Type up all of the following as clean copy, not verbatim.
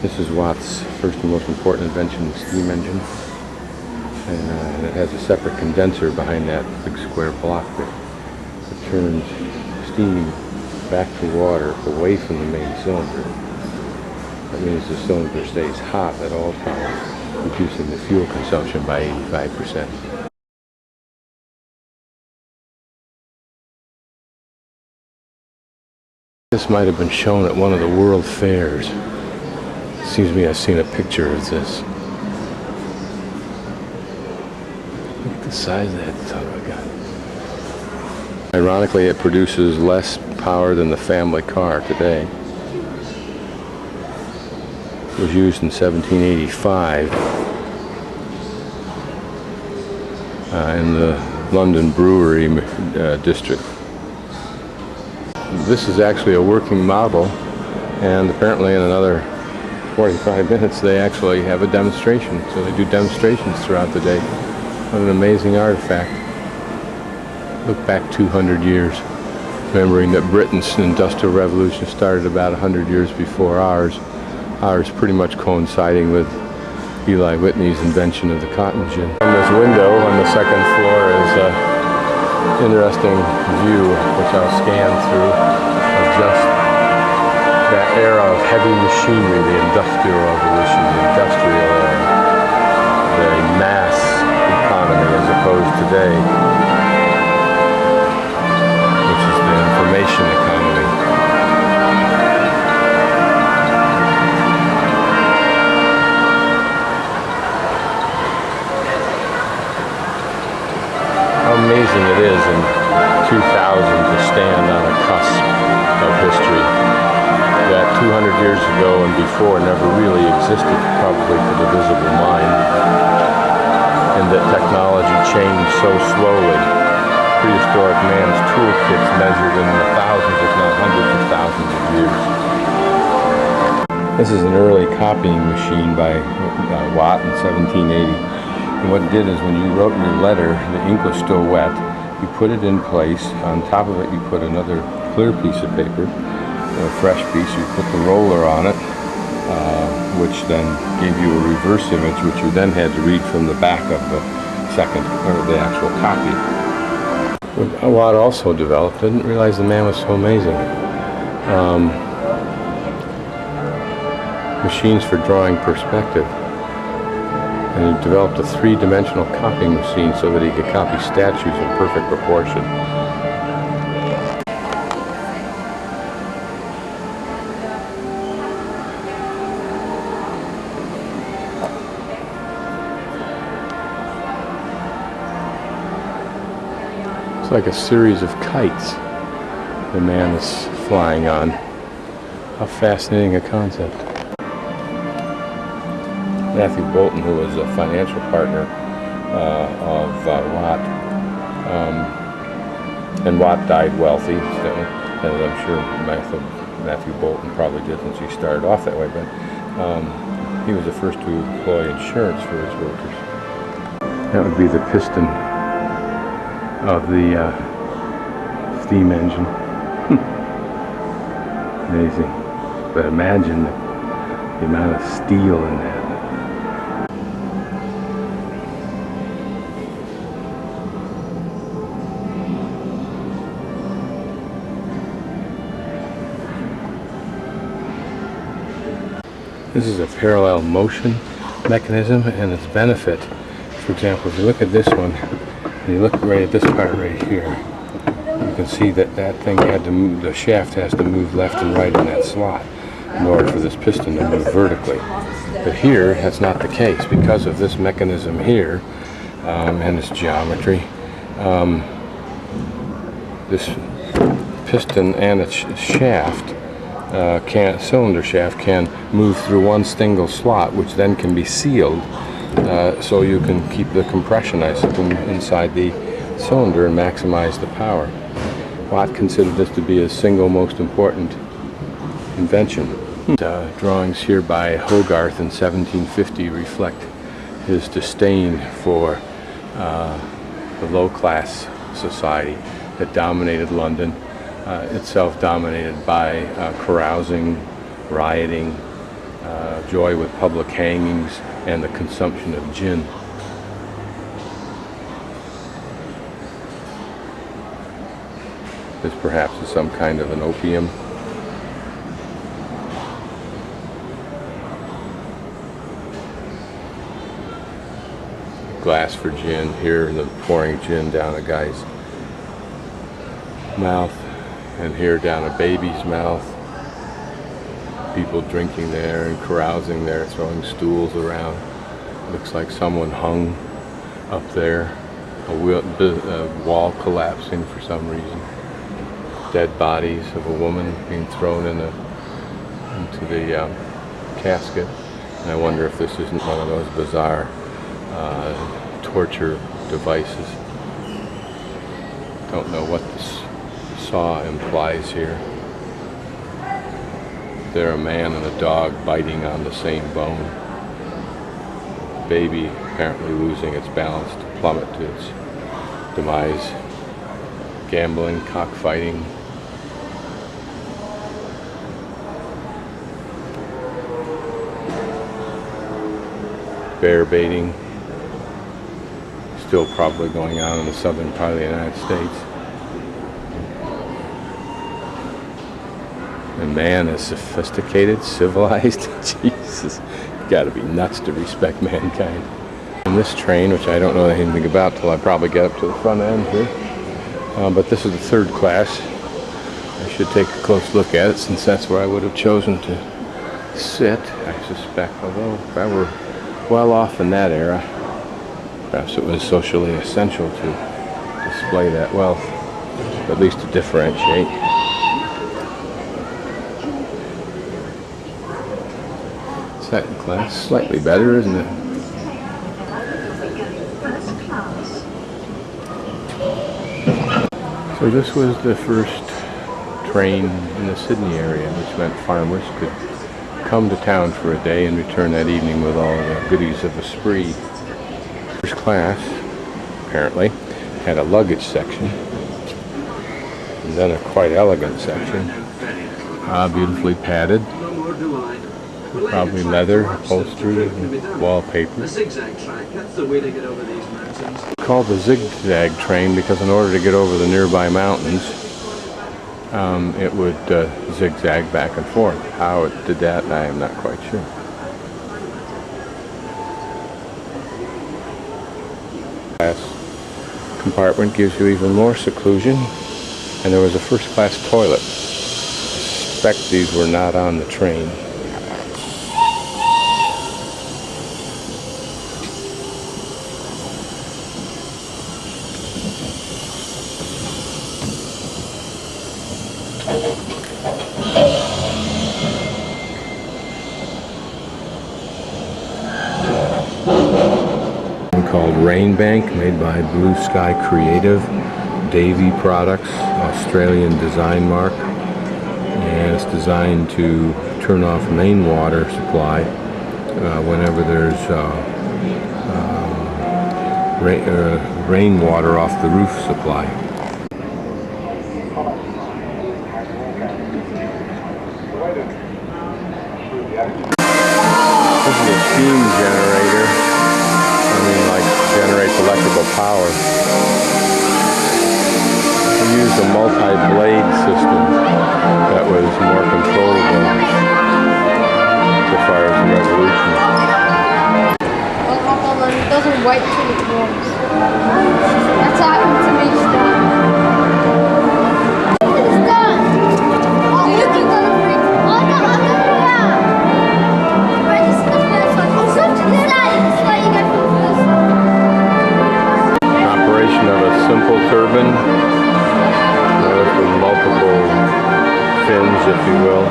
This is Watt's first and most important invention, the steam engine. And it has a separate condenser behind that big square block there. It turns steam back to water away from the main cylinder. That means the cylinder stays hot at all times, reducing the fuel consumption by 85%. This might have been shown at one of the World Fairs. It seems to me I've seen a picture of this. Look at the size of that son of a gun. Ironically, it produces less power than the family car today. It was used in 1785 in the London brewery district. This is actually a working model, and apparently in another 45 minutes they actually have a demonstration. So they do demonstrations throughout the day. What an amazing artifact. Look back 200 years, remembering that Britain's industrial revolution started about 100 years before ours. Ours pretty much coinciding with Eli Whitney's invention of the cotton gin. From this window on the second floor is an interesting view, which I'll scan through, of just that era of heavy machinery, the Industrial Revolution, the industrial era, the mass economy as opposed today, which is the information economy. How amazing it is in 2000 to stand on a cusp of history that 200 years ago and before never really existed, probably to the visible mind, and that technology changed so slowly. Prehistoric man's toolkits measured in the thousands, if not hundreds of thousands of years. This is an early copying machine by Watt in 1780. And what it did is when you wrote your letter, the ink was still wet, you put it in place. On top of it you put another clear piece of paper, a fresh piece. You put the roller on it, which then gave you a reverse image, which you then had to read from the back of the second, or the actual copy. What Watt also developed, didn't realize the man was so amazing. Machines for drawing perspective. And he developed a three-dimensional copying machine so that he could copy statues in perfect proportion. It's like a series of kites the man is flying on. How fascinating a concept. Matthew Bolton, who was a financial partner of Watt, and Watt died wealthy, as I'm sure Matthew Bolton probably did since he started off that way, but he was the first to employ insurance for his workers. That would be the piston of the steam engine. Amazing. But imagine the amount of steel in that. This is a parallel motion mechanism and its benefit. For example, if you look at this one, and you look right at this part right here, you can see that that thing had to move, the shaft has to move left and right in that slot in order for this piston to move vertically. But here, that's not the case because of this mechanism here and its geometry. This piston and its shaft, cylinder shaft, can move through one single slot, which then can be sealed, so you can keep the compression ice inside the cylinder and maximize the power. Watt considered this to be his single most important invention. Drawings here by Hogarth in 1750 reflect his disdain for the low-class society that dominated London, itself dominated by carousing, rioting, joy with public hangings and the consumption of gin. This perhaps is some kind of an opium. Glass for gin here, and then pouring gin down a guy's mouth, and here down a baby's mouth. People drinking there and carousing there, throwing stools around. Looks like someone hung up there. A wall collapsing for some reason. Dead bodies of a woman being thrown into the casket. And I wonder if this isn't one of those bizarre torture devices. Don't know what this saw implies here. There, a man and a dog biting on the same bone. Baby apparently losing its balance to plummet to its demise. Gambling, cockfighting. Bear baiting. Still probably going on in the southern part of the United States. And man is sophisticated, civilized. Jesus, you gotta be nuts to respect mankind. And this train, which I don't know anything about till I probably get up to the front end here, but this is the third class. I should take a close look at it since that's where I would have chosen to sit, I suspect. Although if I were well off in that era, perhaps it was socially essential to display that wealth, at least to differentiate. Second class, slightly better, isn't it? So this was the first train in the Sydney area, which meant farmers could come to town for a day and return that evening with all the goodies of a spree. First class, apparently, had a luggage section, and then a quite elegant section, beautifully padded, probably leather, upholstery, and wallpaper. Called the zigzag train because in order to get over the nearby mountains, it would zigzag back and forth. How it did that, I am not quite sure. Class compartment gives you even more seclusion, and there was a first class toilet. I suspect these were not on the train. Called Rain Bank, made by Blue Sky Creative, Davy Products, Australian design mark, and it's designed to turn off main water supply whenever there's rainwater off the roof supply. This is a steam generator. Generates electrical power. We used a multi-blade system that was more controllable so far as the revolution. Well, it doesn't wait till it warms. That's happened to me. It's done. Oh, you can go to free. Oh, no, I'm going to go. This is the first one. I'm so excited. It's like you get the first one. Operation of a simple turbine with multiple fins, if you will.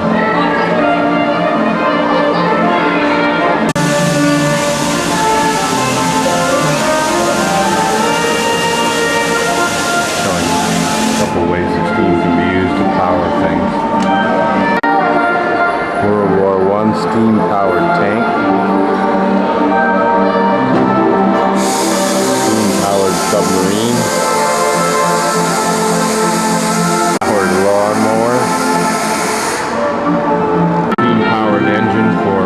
Showing a couple ways that steam can be used to power things. World War I steam-powered tank. Submarine, powered lawnmower, steam-powered engine for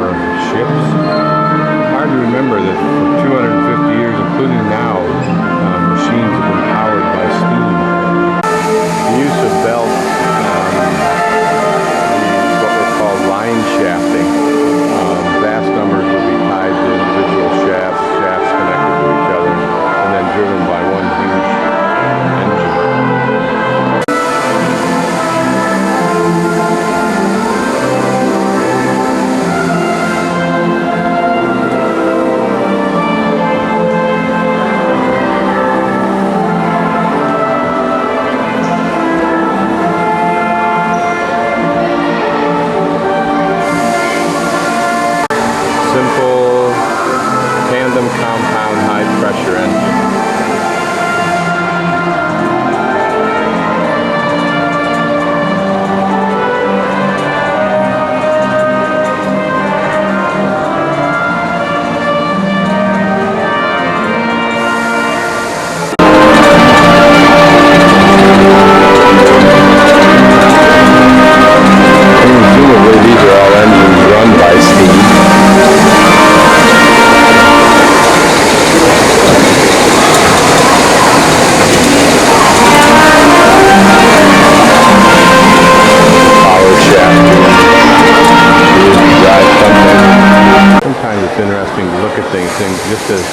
just as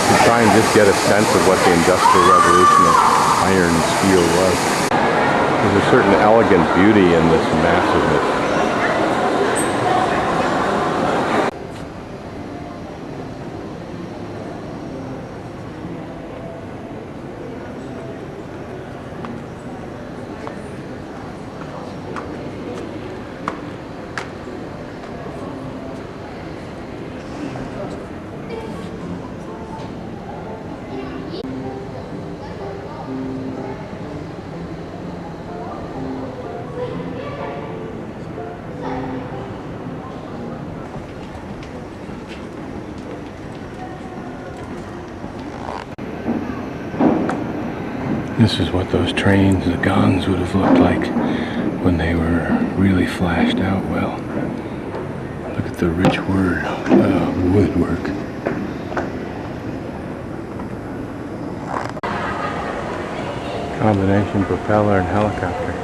to try and just get a sense of what the Industrial Revolution of iron and steel was. There's a certain elegant beauty in this massiveness. This is what those trains, the guns, would have looked like when they were really flashed out well. Look at the rich woodwork. Combination propeller and helicopter.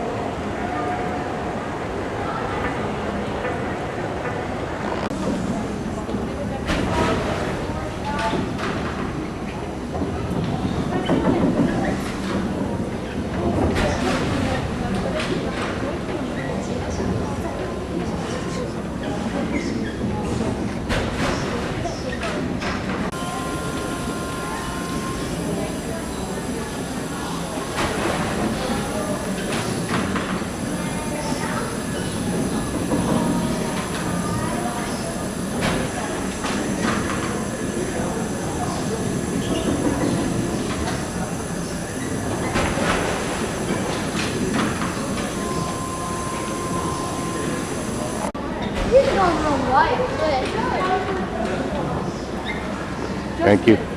Thank you.